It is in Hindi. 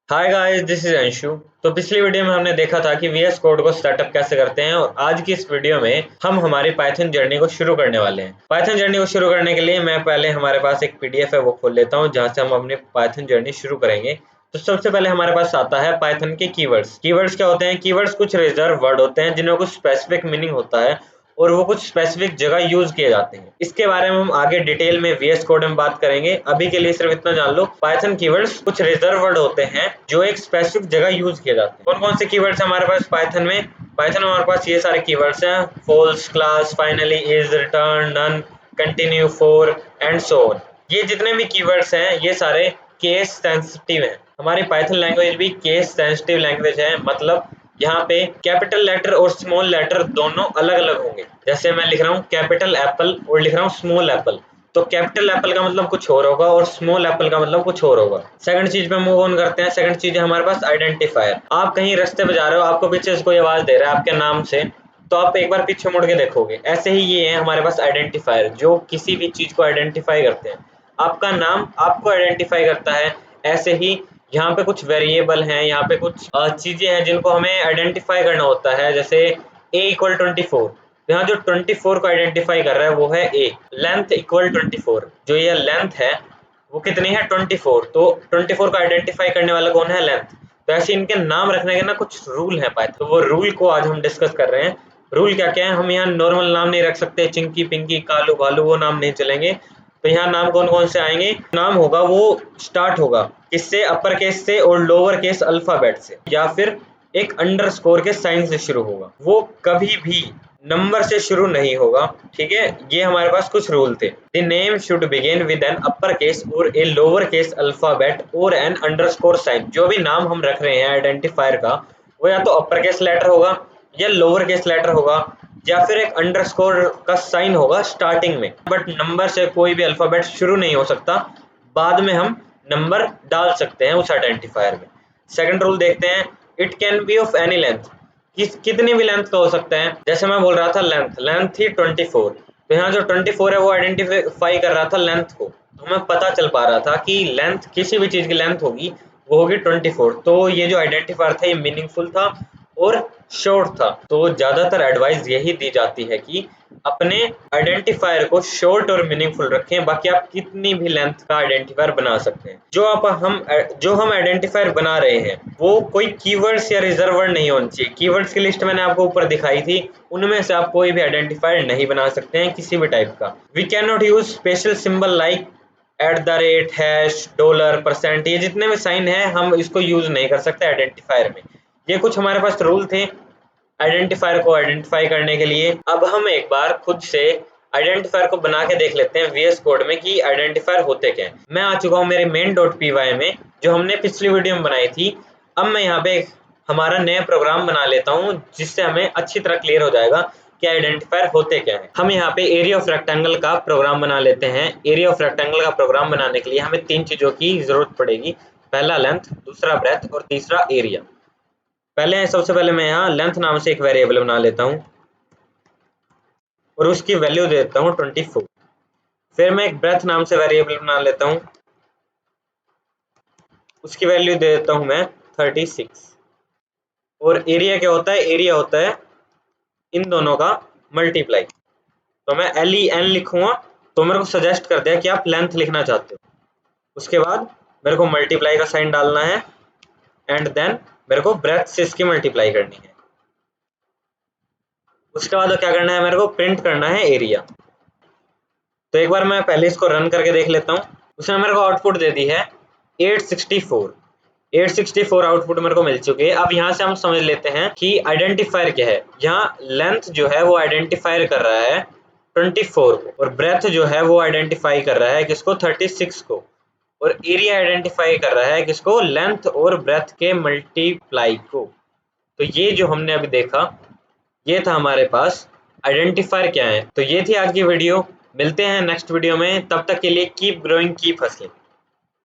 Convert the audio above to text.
Hi guys, this is Anshu. तो पिछली वीडियो में हमने देखा था कि वीएस कोड को सेटअप कैसे करते हैं और आज की इस वीडियो में हम हमारी पाइथन जर्नी को शुरू करने वाले हैं। पाइथन जर्नी को शुरू करने के लिए मैं पहले हमारे पास एक पीडीएफ है वो खोल लेता हूं जहां से हम अपनी पाइथन जर्नी शुरू करेंगे। तो सबसे पहले हमारे पास आता है पाइथन के कीवर्ड्स। कीवर्ड्स क्या होते हैं? कीवर्ड्स कुछ रिजर्व वर्ड होते हैं जिनमें कुछ स्पेसिफिक मीनिंग होता है और वो कुछ स्पेसिफिक जगह यूज किए जाते हैं। इसके बारे में हम आगे डिटेल में वीएस कोड में बात करेंगे। अभी के लिए सिर्फ इतना जान लो, पाइथन कीवर्ड्स कुछ रिजर्व वर्ड होते हैं जो एक स्पेसिफिक जगह यूज किए जाते हैं। कौन कौन से कीवर्ड्स हमारे पास पाइथन में? पाइथन में हमारे पास ये सारे कीवर्ड्स हैं: false, class, finally, is, return, none, continue, for and so on. ये जितने भी कीवर्ड्स हैं ये सारे केस सेंसिटिव हैं। हमारी पाइथन लैंग्वेज भी केस सेंसिटिव लैंग्वेज है, मतलब यहाँ पे कैपिटल लेटर और स्मॉल लेटर दोनों अलग अलग होंगे। जैसे मैं लिख रहा हूँ कैपिटल एप्पल और लिख रहा हूँ स्मॉल एप्पल, तो कैपिटल एप्पल का मतलब कुछ और होगा और स्मॉल एप्पल का मतलब कुछ और होगा। सेकंड चीज पे मूव ऑन करते हैं। सेकंड चीज है हमारे पास आइडेंटिफायर। आप कहीं रास्ते पे जा रहे हो, आपको पीछे से कोई आवाज दे रहा है आपके नाम से, तो आप एक बार पीछे मुड़ के देखोगे। ऐसे ही ये है हमारे पास आइडेंटिफायर जो किसी भी चीज को आइडेंटिफाई करते हैं। आपका नाम आपको आइडेंटिफाई करता है। ऐसे ही यहाँ पे कुछ वेरिएबल हैं, यहाँ पे कुछ चीजें हैं जिनको हमें आइडेंटिफाई करना होता है। जैसे a इक्वल 24, यहाँ जो 24 को आइडेंटिफाई कर रहा है वो है a। लेंथ इक्वल 24, जो ये लेंथ है वो कितनी है? 24। तो 24 को आइडेंटिफाई करने वाला कौन है? लेंथ। तो ऐसे इनके नाम रखने के ना कुछ रूल है पाइथन, तो वो रूल को आज हम डिस्कस कर रहे हैं। रूल क्या क्या है? हम यहाँ नॉर्मल नाम नहीं रख सकते, चिंकी पिंकी कालू भालू वो नाम नहीं चलेंगे। तो यहाँ नाम कौन कौन से आएंगे? नाम होगा वो स्टार्ट होगा किससे? अपर केस से और लोअर केस अल्फाबेट से, या फिर एक अंडरस्कोर के साइन से शुरू होगा। वो कभी भी नंबर से शुरू नहीं होगा। ठीक है, ये हमारे पास कुछ रूल थे। The name should begin with an upper case और ए लोअर केस अल्फाबेट और एन अंडरस्कोर साइन। जो भी नाम हम रख रहे हैं आइडेंटिफायर का, वो या तो अपर केस लेटर होगा या लोअर केस लेटर होगा या फिर एक अंडरस्कोर का साइन होगा स्टार्टिंग में। बट नंबर से कोई भी अल्फाबेट शुरू नहीं हो सकता। बाद में हम नंबर डाल सकते हैं उस आइडेंटिफायर में। सेकंड रूल देखते हैं। It can be of any length. कितनी भी लेंथ का हो सकता है। जैसे मैं बोल रहा था लेंथ थी 24, तो यहाँ जो 24 है वो आइडेंटिफाई कर रहा था लेंथ को। तो हमें पता चल पा रहा था कि लेंथ, किसी भी चीज की लेंथ होगी वो होगी 24। तो ये जो आइडेंटिफायर था ये मीनिंगफुल था और शॉर्ट था। तो ज्यादातर एडवाइस यही दी जाती है कि अपने आइडेंटिफायर को शॉर्ट और मीनिंगफुल रखें। बाकी आप कितनी भी लेंथ का आइडेंटिफायर बना सकते हैं। जो हम आइडेंटिफायर बना रहे हैं वो कोई कीवर्ड्स या रिजर्व वर्ड नहीं होनी चाहिए। कीवर्ड्स की लिस्ट मैंने आपको ऊपर दिखाई थी, उनमें से आप कोई भी आइडेंटिफायर नहीं बना सकते हैं किसी भी टाइप का। We can not use special symbol like @ hash dollar percent. ये जितने भी साइन है हम इसको यूज नहीं कर सकते आइडेंटिफायर में। ये कुछ हमारे पास रूल थे आइडेंटिफायर को आइडेंटिफाई करने के लिए। अब हम एक बार खुद से आइडेंटिफायर को बना के देख लेते हैं वीएस कोड में कि आइडेंटिफायर होते क्या हैं। मैं आ चुका हूँ मेरे main.py में जो हमने पिछली वीडियो में बनाई थी। अब मैं यहाँ पे हमारा नया प्रोग्राम बना लेता हूँ जिससे हमें अच्छी तरह क्लियर हो जाएगा कि आइडेंटिफायर होते क्या है। हम यहाँ पे एरिया ऑफ रेक्टेंगल का प्रोग्राम बना लेते हैं। एरिया ऑफ रेक्टेंगल का प्रोग्राम बनाने के लिए हमें 3 चीजों की जरूरत पड़ेगी। पहला लेंथ, दूसरा ब्रेथ और तीसरा एरिया। सबसे पहले मैं यहाँ लेंथ नाम से एक वेरिएबल बना लेता हूँ और उसकी वैल्यू दे देता हूँ 24। फिर मैं एक ब्रेथ नाम से वेरिएबल बना लेता हूँ, उसकी वैल्यू दे देता हूँ मैं 36। और एरिया क्या होता है? एरिया होता है इन दोनों का मल्टीप्लाई। तो मैं LEN लिखूंगा तो मेरे को सजेस्ट कर दिया कि आप लेंथ लिखना चाहते हो। उसके बाद मेरे को मल्टीप्लाई का साइन डालना है एंड देन मेरे को ब्रेथ से इसकी मल्टीप्लाई करनी है। उसके बाद क्या करना है? मेरे को प्रिंट करना है एरिया। तो एक बार मैं पहले इसको रन करके देख लेता हूँ। उसने मेरे को आउटपुट दे दी है 864। 864 आउटपुट मेरे को मिल चुकी है। अब यहाँ से हम समझ लेते हैं कि आइडेंटिफायर क्या है। यहाँ लेंथ जो है वो आइडेंटिफायर कर रहा है 24 को, और ब्रेथ जो है वो आइडेंटिफाई कर रहा है किसको? 36 को। और एरिया आइडेंटिफाई कर रहा है किसको? लेंथ और ब्रेथ के मल्टीप्लाई को। तो ये जो हमने अभी देखा ये था हमारे पास आइडेंटिफायर क्या है। तो ये थी आज की वीडियो। मिलते हैं नेक्स्ट वीडियो में, तब तक के लिए कीप ग्रोइंग कीप हसलिंग।